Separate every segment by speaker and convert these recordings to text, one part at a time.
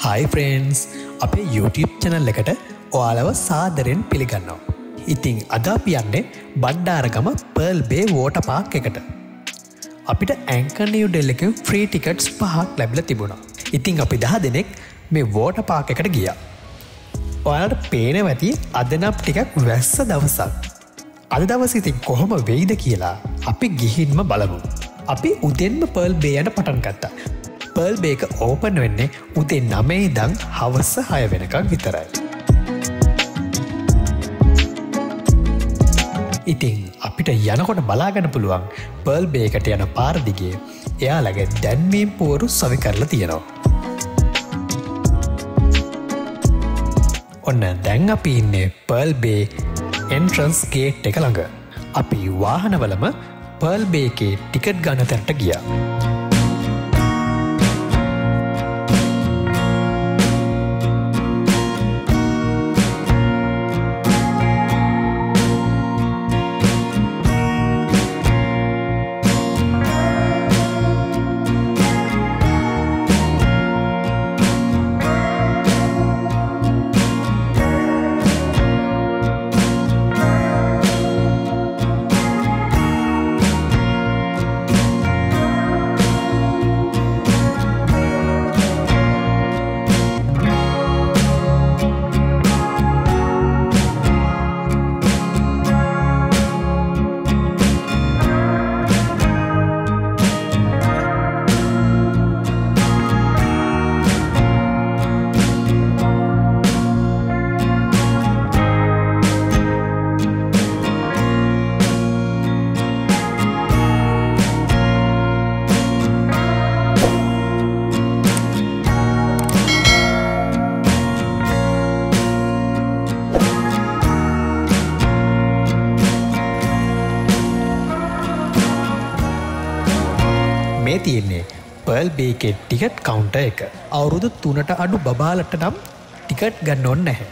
Speaker 1: Hi friends, අපේ YouTube channel එකට ඔයාලව සාදරයෙන් පිළිගන්නවා. ඉතින් අද අපි යන්නේ Bandaragama Pearl Bay water park එකට. අපිට Anchor New Delhi එකෙන් free tickets 5ක් ලැබිලා තිබුණා. ඉතින් අපි 10 දෙනෙක් මේ water park එකට ගියා. ඔයාලට පේනවා ඇති අද නම් ටිකක් වැස්ස දවසක්. අද දවසේ ඉතින් කොහොම වෙයිද කියලා අපි ගිහින්ම බලමු. අපි උදෙන්ම Pearl Bay යන පටන් ගත්තා. Pearl Bay එක ඕපන් වෙන්නේ උදේ 9 ඉඳන් හවස 6 වෙනකම් විතරයි. ඉතින් අපිට යනකොට බලාගන්න පුළුවන් Pearl Bay එකට යන පාර දිගේ එයාලගේ දැන්වීම් පුවරු සවි කරලා තියෙනවා. ඔන්න දැන් අපි ඉන්නේ Pearl Bay entrance gate එක ළඟ. අපි වාහනවලම Pearl Bay එකේ ටිකට් ගන්න තැනට ගියා. මේ තියෙන්නේ Pearl Bay එකේ ටිකට් කවුන්ටර් එක. අවුරුදු 3ට අඩු බබාලට නම් ටිකට් ගන්න ඕනේ නැහැ.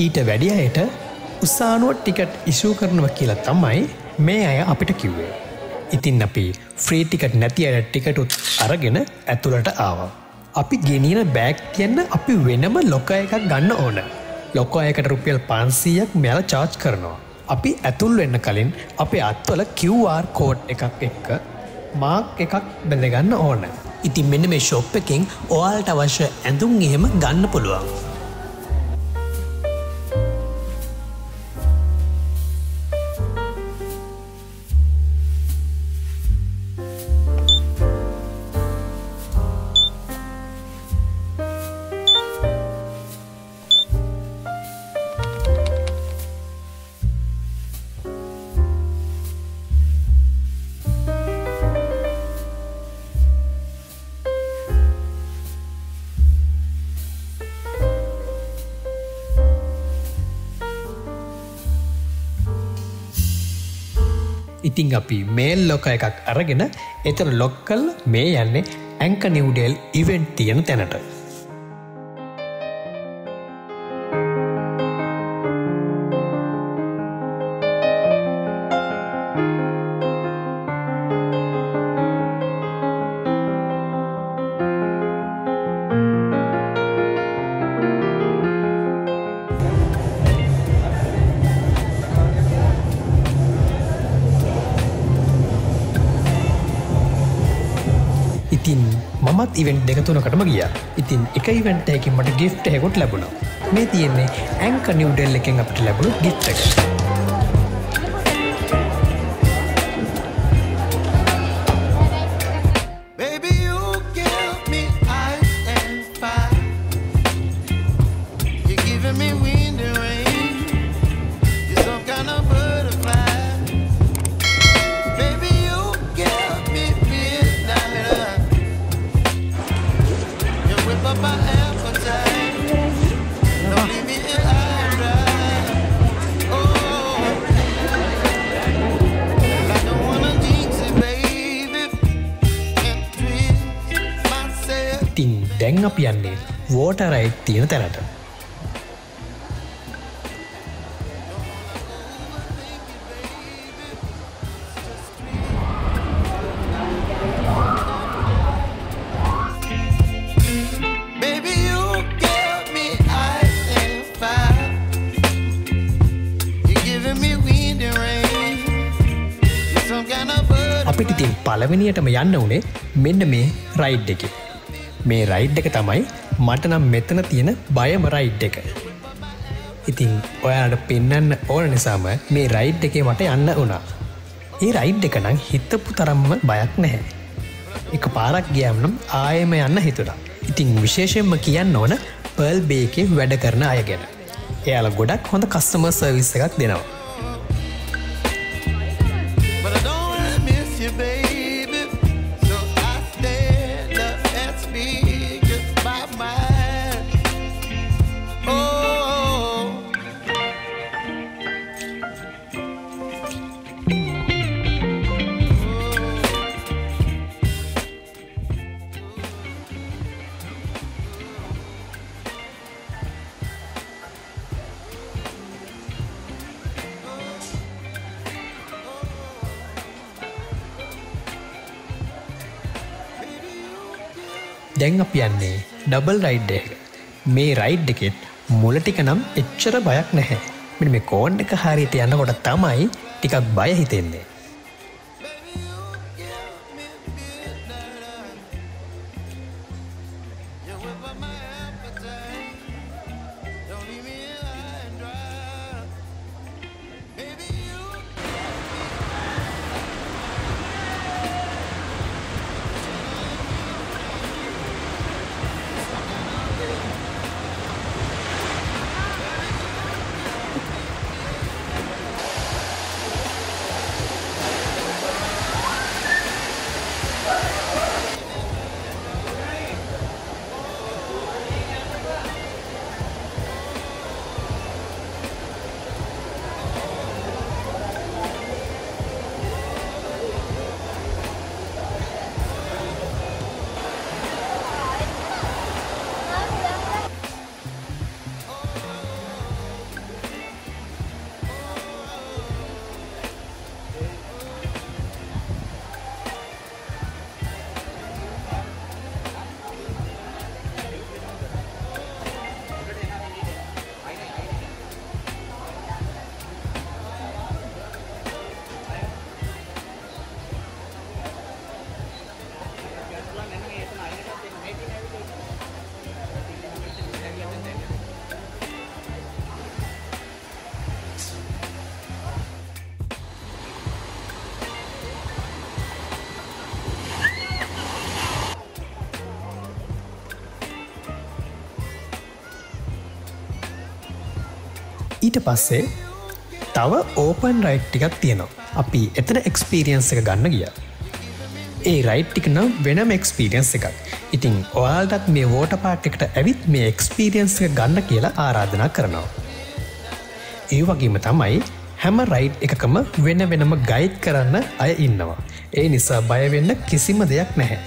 Speaker 1: ඊට වැඩි අයට උසානුව ටිකට් ඉෂුව කරනවා කියලා තමයි මේ අය අපිට කිව්වේ. ඉතින් අපි ෆ්‍රී ටිකට් නැති අයට ටිකට් උත් අරගෙන ඇතුළට ආවා. අපි ගෙනියන බෑග් තියන්න අපි වෙනම ලොකර් එකක් ගන්න ඕන. ලොකර් එකට රුපියල් 500ක් මෙයාලා charge කරනවා. අපි ඇතුල් වෙන්න කලින් අපේ අත්වල QR කෝඩ් එකක් එක්ක මාක් එකක් බැඳගන්න ඕන. ඉතින් මෙන්න මේ ෂොප් එකෙන් ඔයාලට අවශ්‍ය ඇඳුම් එහෙම ගන්න පුළුවන්. ඉතින් අපි මේල් ලොක එකක් අරගෙන එතන ලොක් කරලා මේ යන්නේ Anchor New Delhi event තියෙන තැනට. ඉතින් මමත් ඉවෙන්ට් දෙක තුනකටම ගියා. ඉතින් එක ඉවෙන්ට් එකකින් මට gift එකකුත් ලැබුණා. මේ තියෙන්නේ Anchor New Delhi එකෙන් අපිට ලැබුණු gift එක. ඉතින් දැන් අපි යන්නේ water ride තියෙන තැනට. පළවෙනියටම යන්න උනේ මෙන්න මේ රයිඩ් එකේ. මේ රයිඩ් එක තමයි මට නම් මෙතන තියෙන බයම රයිඩ් එක. ඉතින් ඔයාලට පෙන්වන්න ඕන නිසාම මේ රයිඩ් එකේ මට යන්න වුණා. ඒ රයිඩ් එක නම් හිතපු තරම්ම බයක් නැහැ. එක පාරක් ගියාම නම් ආයෙම යන්න හිතුණා. ඉතින් විශේෂයෙන්ම කියන්න ඕන පර්ල් බේ එකේ වැඩ කරන අය ගැන. එයාලා ගොඩක් හොඳ කස්ටමර් සර්විස් එකක් දෙනවා. දැන් අපි යන්නේ ඩබල් රයිඩ් එක. මේ රයිඩ් එකෙත් මුල ටික නම් එච්චර බයක් නැහැ. මෙන්න මේ කෝන් එක හරියට යනකොට තමයි ටිකක් බය හිතෙන්නේ. ඊට පස්සේ තව ඕපන් රයිඩ් ටිකක් තියෙනවා. අපි එතන එක්ස්පීරියන්ස් එක ගන්න ගියා. ඒ රයිඩ් ටික නම් වෙනම එක්ස්පීරියන්ස් එකක්. ඉතින් ඔයාලටත් මේ වෝටර් පාර්ක් එකට ඇවිත් මේ එක්ස්පීරියන්ස් එක ගන්න කියලා ආරාධනා කරනවා. ඒ වගේම තමයි හැම රයිඩ් එකකම වෙන වෙනම ගයිඩ් කරන්න අය ඉන්නවා. ඒ නිසා බය වෙන්න කිසිම දෙයක් නැහැ.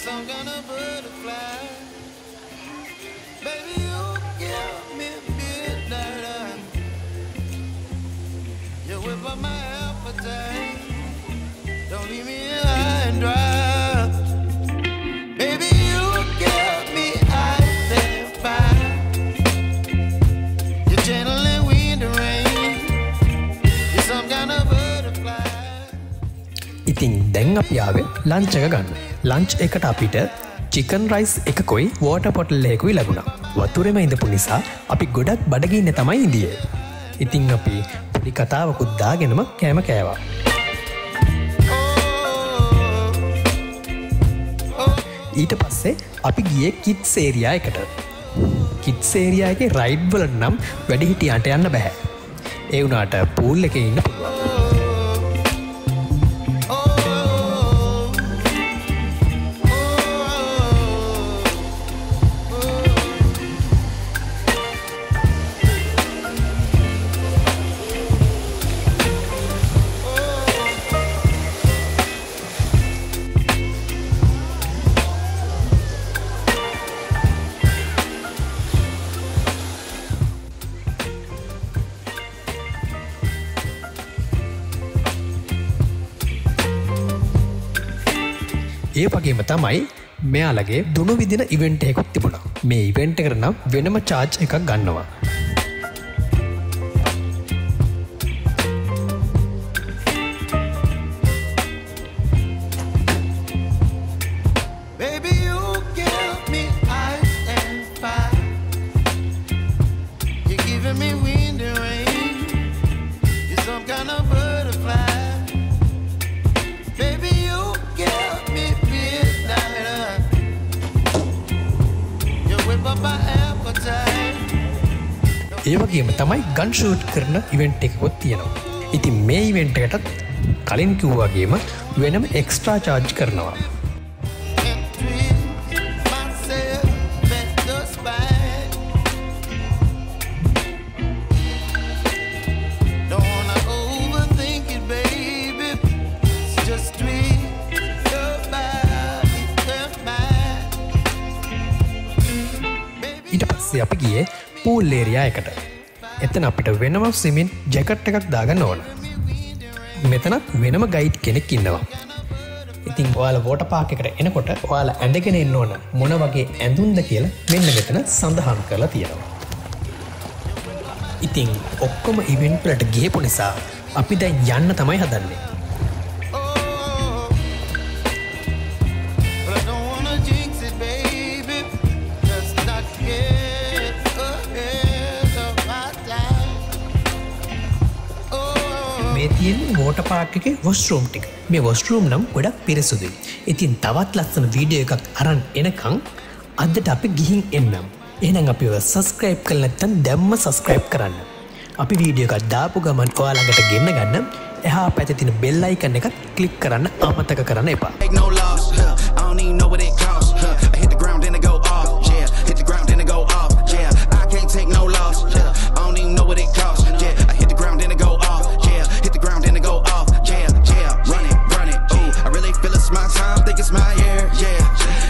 Speaker 2: some kind of butterfly. Baby, you give me midnight. You whip up my appetite. Don't leave me high and dry. Baby, you give me ice and fire. You're gentle and wind and rain. You're some kind of butterfly.
Speaker 1: ඉතින් දැන් අපි ආවේ lunch එක ගන්න. Lunch එකට අපිට chicken rice එකකුයි water bottle එකකුයි ලැබුණා. වතුරෙම ඉඳපු නිසා අපි ගොඩක් බඩගින්නේ තමයි ඉඳියේ. ඉතින් අපි පොඩි කතාවකුත් දාගෙනම කෑම කෑවා. ඊට පස්සේ අපි ගියේ කිඩ්ස් ඒරියා එකට. කිඩ්ස් ඒරියා එකේ රයිඩ් වලට නම් වැඩිහිටියන්ට යන්න බෑ. ඒ වුණාට පූල් එකේ ඉන්න පුළුවන්. ඒ වගේම තමයි මෙයාලගේ දුනු විදින ඉවෙන්ට් එකක් තිබුණා. මේ ඉවෙන්ට් එකට නම් වෙනම charge එකක් ගන්නවා.
Speaker 2: Baby, you give me ice and fire. You're giving me wind and rain. You're some kind of butterfly. Baby, you give me midnight. You whip up my appetite.
Speaker 1: ඒ වගේම තමයි ගන් ෂූට් කරන event එකකුත් තියෙනවා. ඉතින් මේ event එකටත් කලින් කිව්වා වගේම වෙනම එක්ස්ට්‍රා charge කරනවා.
Speaker 2: And twist myself at the spine. Don't wanna overthink it, baby. It's just twist your body and mine.
Speaker 1: ඊට පස්සේ අපි ගියේ පූල් ඒරියා එකට. එතන අපිට වෙනම ස්විමින් ජැකට් එකක් දාගන්න ඕන. මෙතනත් වෙනම ගයිඩ් කෙනෙක් ඉන්නවා. ඉතින් ඔයාලා වෝටර් පාක් එකට එනකොට ඔයාලා ඇඳගෙන එන්න ඕන මොන වගේ ඇඳුම්ද කියලා මෙන්න මෙතන සඳහන් කරලා තියෙනවා. ඉතින් ඔක්කොම ඉවෙන්ට් වලට ගිහපු නිසා අපි දැන් යන්න තමයි හදන්නේ.
Speaker 2: But I don't wanna jinx it, baby. Just not get ahead of my time.
Speaker 1: මේ තියෙන්නේ වෝටර් පාක් එකේ වොෂ්රූම් ටික. මේ වොෂ්රූම් නම් ගොඩක් පිරිසුදුයි. ඉතින් තවත් ලස්සන වීඩියෝ එකක් අරන් එනකන් අදට අපි ගිහින් එන්නම්. එහෙනම් අපිව සබස්ක්‍රයිබ් කරලා නැත්නම් දැම්ම සබස්ක්‍රයිබ් කරන්න. අපි වීඩියෝ එකක් දාපු ගමන් ඔයාලා ළඟට ගෙන්න ගන්න එහා පැත්තේ තියෙන bell icon එක ක්ලික් කරන්න අමතක කරන්න එපා.
Speaker 3: Take no loss, I don't even know what it costs. I hit the ground and it go off, yeah. Hit the ground and it go off, yeah. I can't take no loss, yeah. I don't even know what it costs, yeah. I hit the ground and it go off, yeah. Hit the ground and it go off, yeah, yeah. Run it, ooh. I really feel it's my time, think it's my year, yeah.